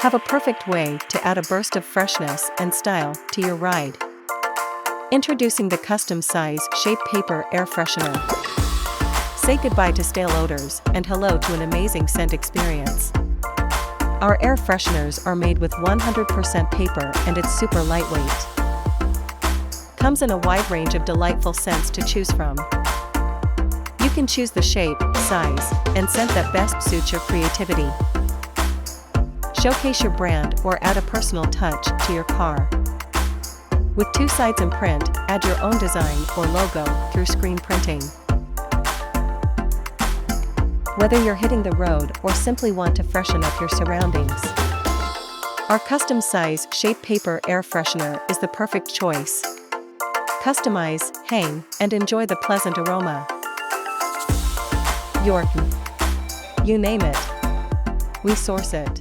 Have a perfect way to add a burst of freshness and style to your ride. Introducing the custom size shape paper air freshener. Say goodbye to stale odors and hello to an amazing scent experience. Our air fresheners are made with 100% paper and it's super lightweight. Comes in a wide range of delightful scents to choose from. You can choose the shape, size, and scent that best suits your creativity. Showcase your brand or add a personal touch to your car. With 2 Sides Imprint, add your own design or logo through screen printing. Whether you're hitting the road or simply want to freshen up your surroundings, our custom size shape paper air freshener is the perfect choice. Customize, hang, and enjoy the pleasant aroma. Yorkn. You name it, we source it.